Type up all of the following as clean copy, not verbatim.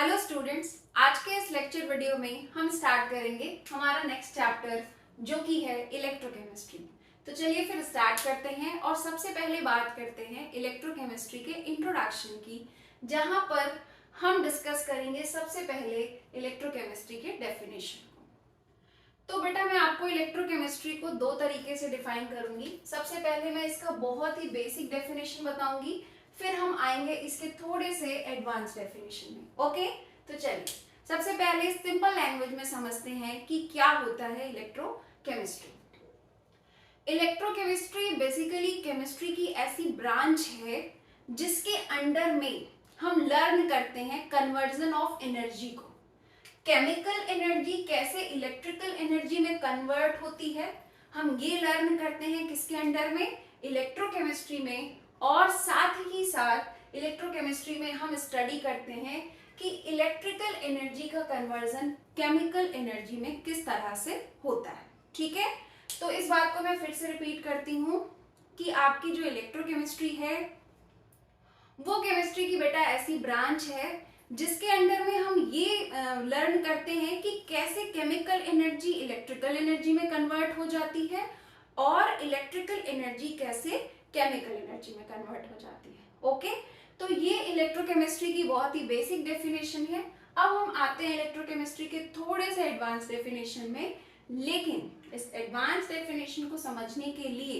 Hello students, आज के इस लेक्चर वीडियो में हम स्टार्ट करेंगे हमारा नेक्स्ट चैप्टर जो कि है इलेक्ट्रोकेमिस्ट्री। तो चलिए फिर स्टार्ट करते हैं और सबसे पहले बात करते हैं इलेक्ट्रोकेमिस्ट्री के इंट्रोडक्शन की, जहां पर हम डिस्कस करेंगे सबसे पहले इलेक्ट्रोकेमिस्ट्री के डेफिनेशन को। तो बेटा मैं आपको इलेक्ट्रोकेमिस्ट्री को दो तरीके से डिफाइन करूंगी। सबसे पहले मैं इसका बहुत ही बेसिक डेफिनेशन बताऊंगी, फिर हम आएंगे इसके थोड़े से एडवांस डेफिनेशन में। ओके, तो चलिए सबसे पहले सिंपल लैंग्वेज में समझते हैं कि क्या होता है इलेक्ट्रोकेमिस्ट्री। इलेक्ट्रोकेमिस्ट्री बेसिकली केमिस्ट्री की ऐसी ब्रांच है जिसके अंडर में हम लर्न करते हैं कन्वर्जन ऑफ एनर्जी को। केमिकल एनर्जी कैसे इलेक्ट्रिकल एनर्जी में कन्वर्ट होती है, हम ये लर्न करते हैं किसके अंडर में, इलेक्ट्रोकेमिस्ट्री में। और साथ ही साथ इलेक्ट्रोकेमिस्ट्री में हम स्टडी करते हैं कि इलेक्ट्रिकल एनर्जी का कन्वर्जन केमिकल एनर्जी में किस तरह से होता है। ठीक है, तो इस बात को मैं फिर से रिपीट करती हूँ कि आपकी जो इलेक्ट्रोकेमिस्ट्री है वो केमिस्ट्री की बेटा ऐसी ब्रांच है जिसके अंडर में हम ये लर्न करते हैं कि कैसे केमिकल एनर्जी इलेक्ट्रिकल एनर्जी में कन्वर्ट हो जाती है और इलेक्ट्रिकल एनर्जी कैसे केमिकल एनर्जी में कन्वर्ट हो जाती है। ओके, तो ये इलेक्ट्रोकेमिस्ट्री की बहुत ही बेसिक डेफिनेशन है। अब हम आते हैं इलेक्ट्रोकेमिस्ट्री के थोड़े से एडवांस डेफिनेशन में, लेकिन इस एडवांस डेफिनेशन को समझने के लिए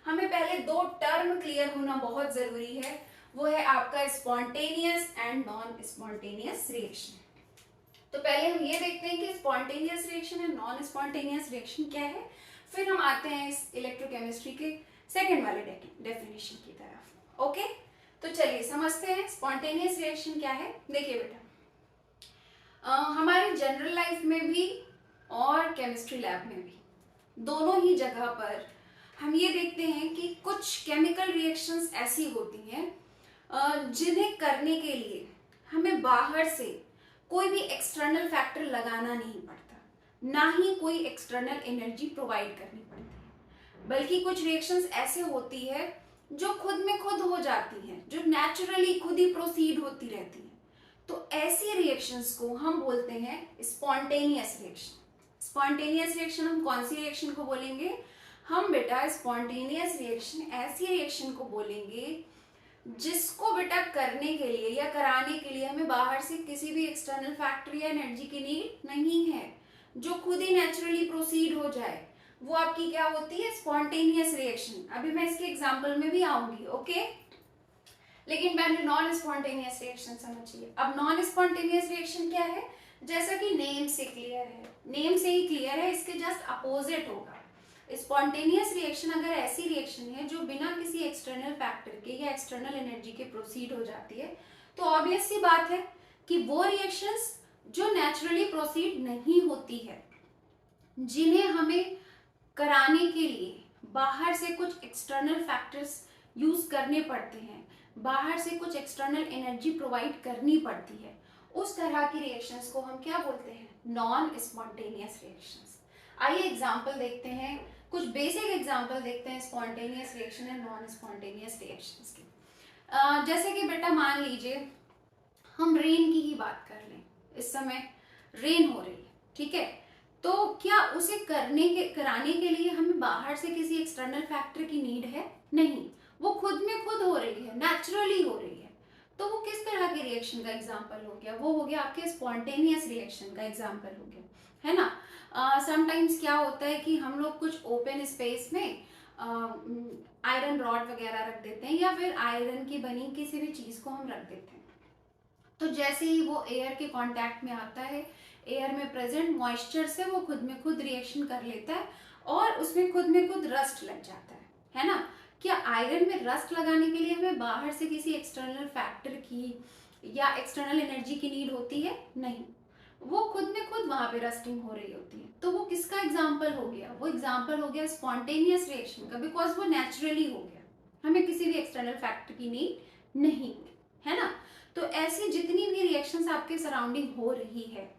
हमें पहले दो टर्म क्लियर होना बहुत जरूरी है। वो है आपका spontaneous and non spontaneous reaction. तो पहले हम ये देखते हैं कि spontaneous reaction and non spontaneous reaction क्या है, फिर हम आते हैं इस इलेक्ट्रोकेमिस्ट्री के सेकेंड वाले डेफिनेशन की तरफ। ओके, तो चलिए समझते हैं स्पॉन्टेनियस रिएक्शन क्या है। देखिए बेटा, हमारी जनरल लाइफ में भी और केमिस्ट्री लैब में भी दोनों ही जगह पर हम ये देखते हैं कि कुछ केमिकल रिएक्शंस ऐसी होती हैं जिन्हें करने के लिए हमें बाहर से कोई भी एक्सटर्नल फैक्टर लगाना नहीं पड़ता, ना ही कोई एक्सटर्नल एनर्जी प्रोवाइड करनी पड़ती है, बल्कि कुछ रिएक्शंस ऐसे होती है जो खुद में खुद हो जाती हैं, जो नेचुरली खुद ही प्रोसीड होती रहती हैं। तो ऐसी रिएक्शंस को हम बोलते हैं स्पॉन्टेनियस रिएक्शन। स्पॉन्टेनियस रिएक्शन हम कौन सी रिएक्शन को बोलेंगे, हम बेटा स्पॉन्टेनियस रिएक्शन ऐसी रिएक्शन को बोलेंगे जिसको बेटा करने के लिए या कराने के लिए हमें बाहर से किसी भी एक्सटर्नल फैक्टर या एनर्जी की नीड नहीं है, जो खुद ही नेचुरली प्रोसीड हो जाए, वो आपकी क्या होती है, स्पॉन्टेनियस रिएक्शन। अभी मैं इसके एग्जांपल में भी आऊंगी। ओके, लेकिन पहले नॉन स्पॉन्टेनियस रिएक्शन समझिए। अब नॉन स्पॉन्टेनियस रिएक्शन क्या है, जैसा कि नेम से क्लियर है, नेम से ही क्लियर है, इसके जस्ट अपोजिट होगा। स्पॉन्टेनियस रिएक्शन अगर ऐसी रिएक्शन है जो बिना किसी एक्सटर्नल फैक्टर के या एक्सटर्नल एनर्जी के प्रोसीड हो जाती है, तो ऑब्वियस सी बात है कि वो रिएक्शंस जो नेचुरली प्रोसीड नहीं होती है, जिन्हें हमें कराने के लिए बाहर से कुछ एक्सटर्नल फैक्टर्स यूज करने पड़ते हैं, बाहर से कुछ एक्सटर्नल एनर्जी प्रोवाइड करनी पड़ती है, उस तरह की रिएक्शंस को हम क्या बोलते हैं, नॉन स्पॉन्टेनियस रिएक्शंस। आइए एग्जांपल देखते हैं, कुछ बेसिक एग्जांपल देखते हैं spontaneous reaction and non spontaneous reactions की। जैसे कि बेटा मान लीजिए हम रेन की ही बात कर लें, इस समय रेन हो रही है, ठीक है, तो क्या उसे कराने के लिए हमें बाहर से किसी एक्सटर्नल फैक्टर की नीड है, नहीं, वो खुद में खुद हो रही है, नेचुरली हो रही है। तो वो किस तरह के रिएक्शन का एग्जांपल हो गया, वो हो गया आपके स्पॉन्टेनियस रिएक्शन का एग्जांपल हो गया, है ना। समटाइम्स क्या होता है कि हम लोग कुछ ओपन स्पेस में आयरन रॉड वगैरह रख देते हैं, या फिर आयरन की बनी किसी भी चीज को हम रख देते हैं, तो जैसे ही वो एयर के कांटेक्ट में आता है, एयर में प्रेजेंट मॉइस्चर से वो खुद में खुद रिएक्शन कर लेता है और उसमें खुद में खुद रस्ट लग जाता है ना। क्या आयरन में रस्ट लगाने के लिए हमें बाहर से किसी एक्सटर्नल फैक्टर की या एक्सटर्नल एनर्जी की नीड होती है, नहीं, वो खुद में खुद वहां पे रस्टिंग हो रही होती है। तो वो किसका एग्जाम्पल हो गया, वो एग्जाम्पल हो गया स्पॉन्टेनियस रिएक्शन का, बिकॉज वो नेचुरली हो गया, हमें किसी भी एक्सटर्नल फैक्टर की नीड नहीं, है ना। तो ऐसी जितनी भी रिएक्शंस आपके सराउंडिंग हो रही है,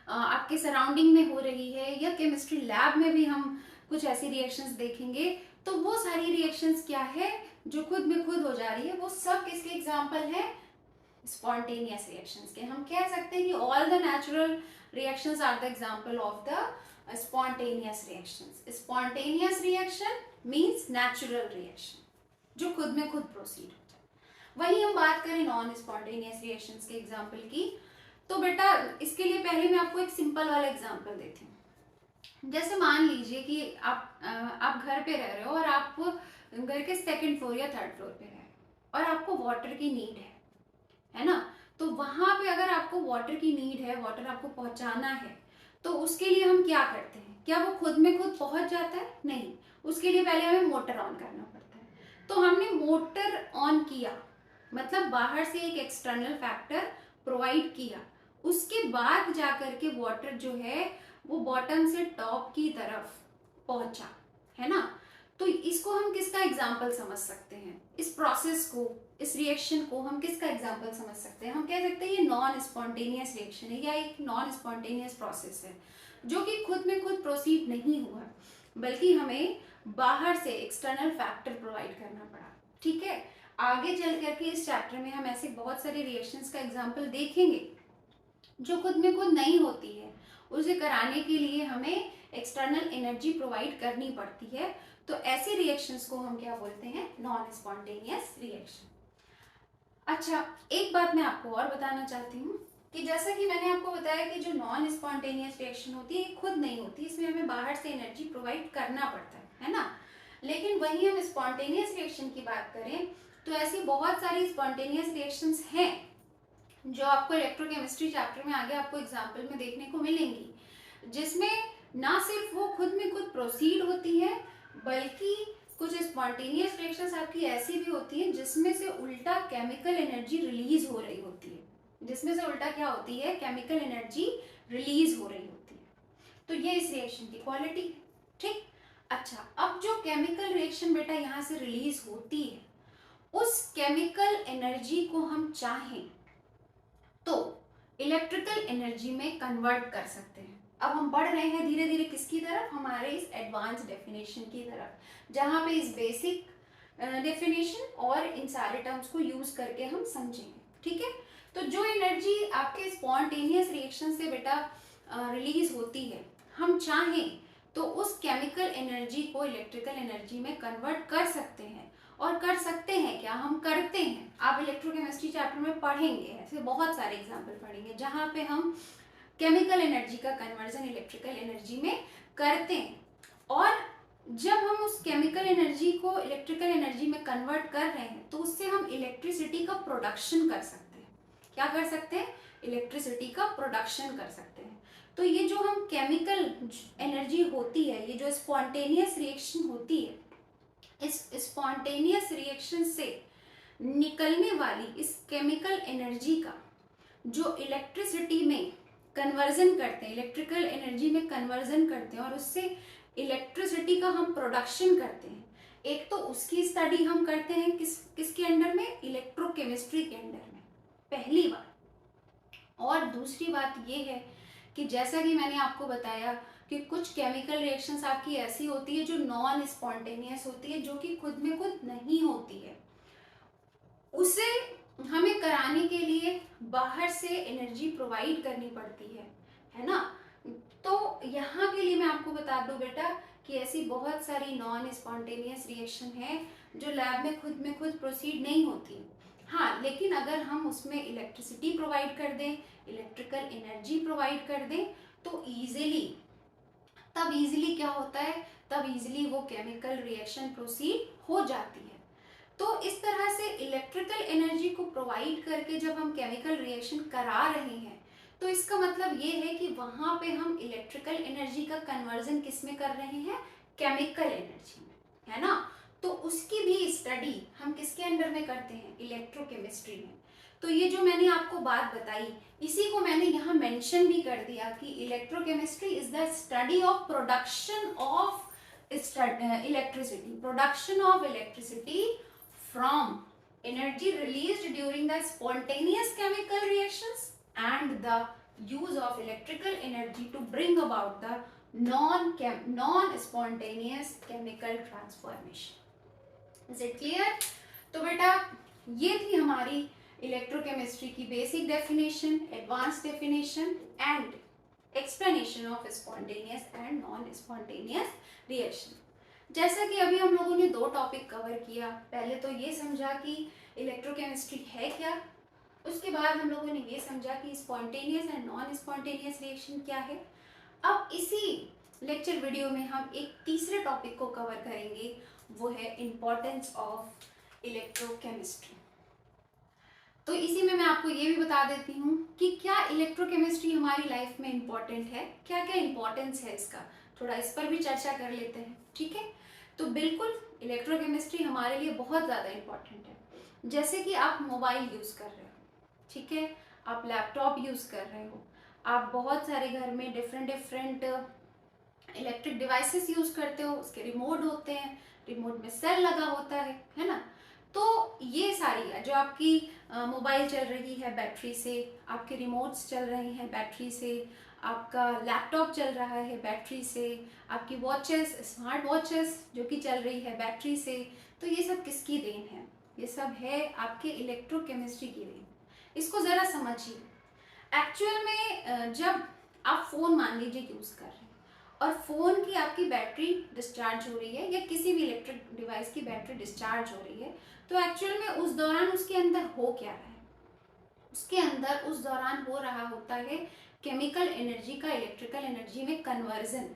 आपके सराउंडिंग में हो रही है, या केमिस्ट्री लैब में भी हम कुछ ऐसी रिएक्शंस देखेंगे, तो वो सारी रिएक्शंस क्या है जो खुद में खुद हो जा रही है, वो सब किसके एग्जाम्पल है, स्पॉन्टेनियस रिएक्शंस के। हम कह सकते हैं कि all the natural reactions are the example of the spontaneous reactions. Spontaneous reaction means natural reaction जो खुद में खुद प्रोसीड हो जाए। वहीं हम बात करें नॉन स्पॉन्टेनियस रिएक्शंस के एग्जांपल की, तो बेटा इसके लिए पहले मैं आपको एक सिंपल वाला एग्जांपल देती हूँ। जैसे मान लीजिए कि आप घर पे रह रहे हो और आप घर के सेकंड फ्लोर या थर्ड फ्लोर पे रह रहे हो और आपको वाटर की नीड है ना। तो वहां पे अगर आपको वाटर की नीड है, वाटर आपको पहुंचाना है, तो उसके लिए हम क्या करते हैं? क्या वो खुद में खुद पहुंच जाता है? नहीं, उसके लिए पहले हमें मोटर ऑन करना पड़ता है। तो हमने मोटर ऑन किया, मतलब बाहर से एक एक्सटर्नल फैक्टर प्रोवाइड किया, उसके बाद जाकर के वाटर जो है वो बॉटम से टॉप की तरफ पहुंचा, है ना। तो इसको हम किसका एग्जाम्पल समझ सकते हैं? इस प्रोसेस को, इस रिएक्शन को हम किसका एग्जाम्पल समझ सकते हैं? हम कह सकते हैं ये नॉन स्पॉन्टेनियस रिएक्शन है या एक नॉन स्पॉन्टेनियस प्रोसेस है जो कि खुद में खुद प्रोसीड नहीं हुआ, बल्कि हमें बाहर से एक्सटर्नल फैक्टर प्रोवाइड करना पड़ा। ठीक है, आगे चल करके इस चैप्टर में हम ऐसे बहुत सारे रिएक्शंस का एग्जाम्पल देखेंगे जो खुद में खुद नहीं होती है, उसे कराने के लिए हमें एक्सटर्नल एनर्जी प्रोवाइड करनी पड़ती है। तो ऐसे रिएक्शंस को हम क्या बोलते हैं? Non spontaneous reaction. अच्छा, एक बात मैं आपको और बताना चाहती हूँ कि जैसा कि मैंने आपको बताया कि जो नॉन स्पॉन्टेनियस रिएक्शन होती है खुद नहीं होती, इसमें हमें बाहर से एनर्जी प्रोवाइड करना पड़ता है ना। लेकिन वहीं हम स्पॉन्टेनियस रिएक्शन की बात करें तो ऐसी बहुत सारी स्पॉन्टेनियस रिएक्शंस हैं जो आपको इलेक्ट्रोकेमिस्ट्री चैप्टर में आगे आपको एग्जाम्पल में देखने को मिलेंगी, जिसमें ना सिर्फ वो खुद में खुद प्रोसीड होती है, बल्कि कुछ स्पॉन्टेनियस रिएक्शंस आपकी ऐसी भी होती हैं जिसमें से उल्टा केमिकल एनर्जी रिलीज हो रही होती है। जिसमें से उल्टा क्या होती है? केमिकल एनर्जी रिलीज हो रही होती है। तो ये इस रिएक्शन की क्वालिटी है। ठीक, अच्छा, अब जो केमिकल रिएक्शन बेटा यहाँ से रिलीज होती है, उस केमिकल एनर्जी को हम चाहें तो इलेक्ट्रिकल एनर्जी में कन्वर्ट कर सकते हैं। अब हम बढ़ रहे हैं धीरे धीरे किसकी तरफ? हमारे इस एडवांस डेफिनेशन की तरफ, जहां पे इस बेसिक डेफिनेशन और इन सारे टर्म्स को यूज करके हम समझेंगे। ठीक है, तो जो एनर्जी आपके स्पॉन्टेनियस रिएक्शन से बेटा रिलीज होती है, हम चाहें तो उस केमिकल एनर्जी को इलेक्ट्रिकल एनर्जी में कन्वर्ट कर सकते हैं। और कर सकते हैं क्या? हम करते हैं। आप इलेक्ट्रोकेमिस्ट्री चैप्टर में पढ़ेंगे, ऐसे बहुत सारे एग्जाम्पल पढ़ेंगे जहां पे हम केमिकल एनर्जी का कन्वर्जन इलेक्ट्रिकल एनर्जी में करते हैं। और जब हम उस केमिकल एनर्जी को इलेक्ट्रिकल एनर्जी में कन्वर्ट कर रहे हैं तो उससे हम इलेक्ट्रिसिटी का प्रोडक्शन कर सकते हैं। क्या कर सकते हैं? इलेक्ट्रिसिटी का प्रोडक्शन कर सकते हैं। तो ये जो हम केमिकल एनर्जी होती है, ये जो स्पॉन्टेनियस रिएक्शन होती है, इस स्पॉन्टेनियस रिएक्शन से निकलने वाली इस केमिकल एनर्जी का जो इलेक्ट्रिसिटी में कन्वर्जन करते हैं, इलेक्ट्रिकल एनर्जी में कन्वर्जन करते हैं और उससे इलेक्ट्रिसिटी का हम प्रोडक्शन करते हैं, एक तो उसकी स्टडी हम करते हैं किसके अंडर में? इलेक्ट्रोकेमिस्ट्री के अंडर में, पहली बात। और दूसरी बात ये है कि जैसा कि मैंने आपको बताया कि कुछ केमिकल रिएक्शंस आपकी ऐसी होती है जो नॉन स्पॉन्टेनियस होती है, जो कि खुद में खुद नहीं होती है, उसे हमें कराने के लिए बाहर से एनर्जी प्रोवाइड करनी पड़ती है ना। तो यहाँ के लिए मैं आपको बता दूं बेटा कि ऐसी बहुत सारी नॉन स्पॉन्टेनियस रिएक्शन है जो लैब में खुद प्रोसीड नहीं होती। हाँ, लेकिन अगर हम उसमें इलेक्ट्रिसिटी प्रोवाइड कर दें, इलेक्ट्रिकल एनर्जी प्रोवाइड कर दें, तो तब इजीली क्या होता है? तब इजीली वो केमिकल रिएक्शन प्रोसीड हो जाती है। तो इस तरह से इलेक्ट्रिकल एनर्जी को प्रोवाइड करके जब हम केमिकल रिएक्शन करा रहे हैं, तो इसका मतलब ये है कि वहां पे हम इलेक्ट्रिकल एनर्जी का कन्वर्जन किस में कर रहे हैं? केमिकल एनर्जी में, है ना। तो उसकी भी स्टडी हम किसके अंडर में करते हैं? इलेक्ट्रोकेमिस्ट्री में। तो ये जो मैंने आपको बात बताई, इसी को मैंने यहाँ मेंशन भी कर दिया कि electrochemistry is the study of production of electricity, production of electricity from energy released during the spontaneous chemical reactions and the use of electrical energy to bring about the non-spontaneous chemical transformation. Is it clear? तो बेटा ये थी हमारी electrochemistry की basic definition, advance definition and explanation of spontaneous and non spontaneous reaction. जैसा कि अभी हम लोगों ने दो टॉपिक कवर किया, पहले तो ये समझा कि इलेक्ट्रोकेमिस्ट्री है क्या, उसके बाद हम लोगों ने ये समझा कि spontaneous and non spontaneous reaction क्या है। अब इसी लेक्चर वीडियो में हम एक तीसरे टॉपिक को कवर करेंगे, वो है इम्पोर्टेंस ऑफ इलेक्ट्रोकेमिस्ट्री। तो इसी में मैं आपको ये भी बता देती हूँ कि क्या इलेक्ट्रोकेमिस्ट्री हमारी लाइफ में इम्पोर्टेंट है, क्या क्या इम्पोर्टेंस है इसका, थोड़ा इस पर भी चर्चा कर लेते हैं। ठीक है, तो बिल्कुल इलेक्ट्रोकेमिस्ट्री हमारे लिए बहुत ज़्यादा इम्पोर्टेंट है। जैसे कि आप मोबाइल यूज़ कर रहे हो, ठीक है, आप लैपटॉप यूज़ कर रहे हो, आप बहुत सारे घर में डिफरेंट इलेक्ट्रिक डिवाइसेस यूज़ करते हो, उसके रिमोट होते हैं, रिमोट में सेल लगा होता है ना। तो ये सारी जो आपकी मोबाइल चल रही है बैटरी से, आपके रिमोट्स चल रहे हैं बैटरी से, आपका लैपटॉप चल रहा है बैटरी से, आपकी वॉचेस, स्मार्ट वॉचेस जो कि चल रही है बैटरी से, तो ये सब किसकी देन है? ये सब है आपके इलेक्ट्रोकेमिस्ट्री की देन। इसको ज़रा समझिए। एक्चुअल में जब आप फ़ोन मान लीजिए यूज़ कर रहे हैं और फ़ोन की आपकी बैटरी डिस्चार्ज हो रही है या किसी भी इलेक्ट्रिक डिवाइस की बैटरी डिस्चार्ज हो रही है, तो एक्चुअल में उस दौरान उसके अंदर हो क्या रहा है? उसके अंदर उस दौरान हो रहा होता है केमिकल एनर्जी का इलेक्ट्रिकल एनर्जी में कन्वर्जन।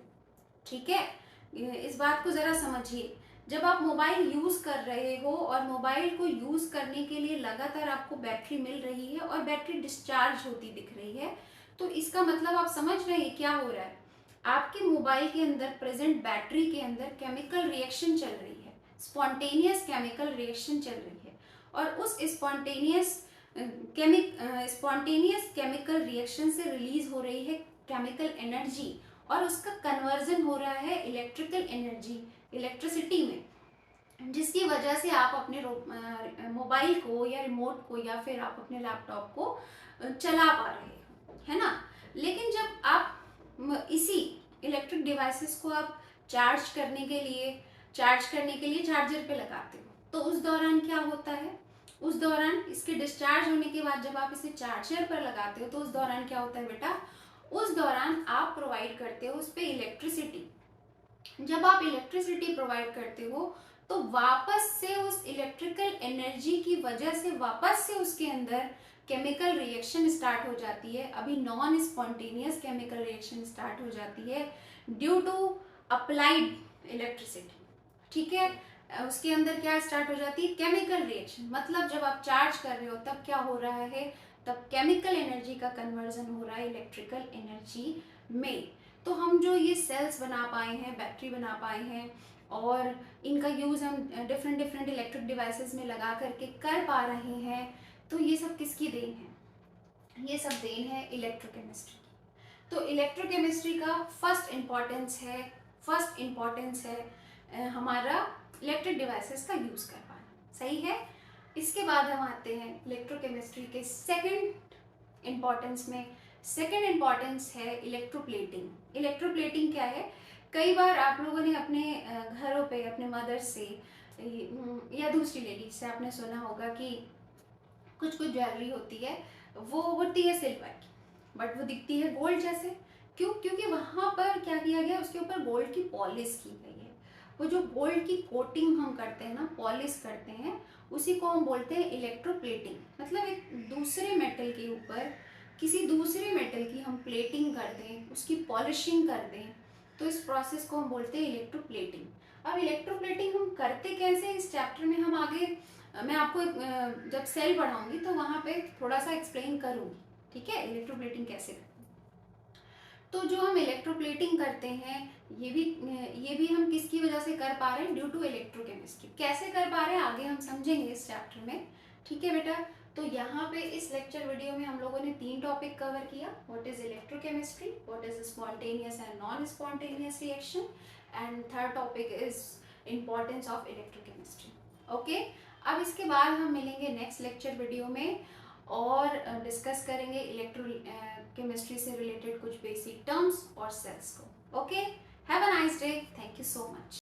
ठीक है, इस बात को ज़रा समझिए। जब आप मोबाइल यूज़ कर रहे हो और मोबाइल को यूज़ करने के लिए लगातार आपको बैटरी मिल रही है और बैटरी डिस्चार्ज होती दिख रही है, तो इसका मतलब आप समझ रहे हैं क्या हो रहा है? आपके मोबाइल के अंदर प्रेजेंट बैटरी के अंदर केमिकल रिएक्शन चल रही है, स्पॉन्टेनियस केमिकल रिएक्शन चल रही है, और उस स्पॉन्टेनियस केमिकल रिएक्शन से रिलीज हो रही है केमिकल एनर्जी और उसका कन्वर्जन हो रहा है इलेक्ट्रिकल एनर्जी, इलेक्ट्रिसिटी में, जिसकी वजह से आप अपने मोबाइल को या रिमोट को या फिर आप अपने लैपटॉप को चला पा रहे हो, है ना। लेकिन जब आप इसी इलेक्ट्रिक डिवाइसेस को आप चार्ज करने के लिए चार्जर पे लगाते हो, तो उस दौरान क्या होता है? उस दौरान इसके डिस्चार्ज होने के बाद जब आप इसे चार्जर पर लगाते हो, तो उस दौरान क्या होता है बेटा? उस दौरान आप प्रोवाइड करते हो उस पर इलेक्ट्रिसिटी। जब आप इलेक्ट्रिसिटी प्रोवाइड करते हो तो वापस से उस इलेक्ट्रिकल एनर्जी की वजह से वापस से उसके अंदर केमिकल रिएक्शन स्टार्ट हो जाती है। अभी non spontaneous chemical reaction start हो जाती है ड्यू टू अप्लाइड इलेक्ट्रिसिटी। ठीक है, उसके अंदर क्या स्टार्ट हो जाती है? Chemical reaction. मतलब जब आप चार्ज कर रहे हो तब क्या हो रहा है? तब केमिकल एनर्जी का कन्वर्जन हो रहा है इलेक्ट्रिकल एनर्जी में। तो हम जो ये सेल्स बना पाए हैं, बैटरी बना पाए हैं, और इनका यूज़ हम डिफरेंट इलेक्ट्रिक डिवाइसेस में लगा करके कर पा रहे हैं, तो ये सब किसकी देन है? ये सब देन है इलेक्ट्रोकेमिस्ट्री की। तो इलेक्ट्रोकेमिस्ट्री का फर्स्ट इम्पॉर्टेंस है हमारा इलेक्ट्रिक डिवाइसेस का यूज़ कर पाना। सही है। इसके बाद हम आते हैं इलेक्ट्रोकेमिस्ट्री के सेकंड इम्पॉर्टेंस है इलेक्ट्रोप्लेटिंग। इलेक्ट्रोप्लेटिंग क्या है? कई बार आप लोगों ने अपने घरों पे अपने मदर से या दूसरी लेडीज से आपने सुना होगा कि कुछ ज्वेलरी होती है, वो होती है सिल्वर की, बट वो दिखती है गोल्ड जैसे। क्यों? क्योंकि वहाँ पर क्या किया गया? उसके ऊपर गोल्ड की पॉलिश की गई है। वो जो गोल्ड की कोटिंग हम करते हैं ना, पॉलिश करते हैं, उसी को हम बोलते हैं इलेक्ट्रोप्लेटिंग। मतलब एक दूसरे मेटल के ऊपर किसी दूसरे मेटल की हम प्लेटिंग कर दें, उसकी पॉलिशिंग कर दें, तो इस प्रोसेस को हम बोलते हैं इलेक्ट्रोप्लेटिंग। अब इलेक्ट्रोप्लेटिंग हम करते कैसे, इस चैप्टर में हम आगे मैं आपको जब सेल पढ़ाऊंगी तो वहाँ पे थोड़ा सा एक्सप्लेन करूँगी। ठीक है, इलेक्ट्रोप्लेटिंग कैसे करते हैं। तो जो हम इलेक्ट्रोप्लेटिंग करते हैं, ये भी हम किसकी वजह से कर पा रहे हैं? Due to electrochemistry. कैसे कर पा रहे हैं आगे हम समझेंगे इस चैप्टर में। ठीक है बेटा, तो यहाँ पे इस लेक्चर वीडियो में हम लोगों ने 3 टॉपिक कवर किया। What is electrochemistry, what is spontaneous and non spontaneous reaction, and third topic is importance of electrochemistry. Okay, अब इसके बाद हम मिलेंगे नेक्स्ट लेक्चर वीडियो में और डिस्कस करेंगे केमिस्ट्री से रिलेटेड कुछ बेसिक टर्म्स और सेल्स को। Okay, have a nice day, thank you so much.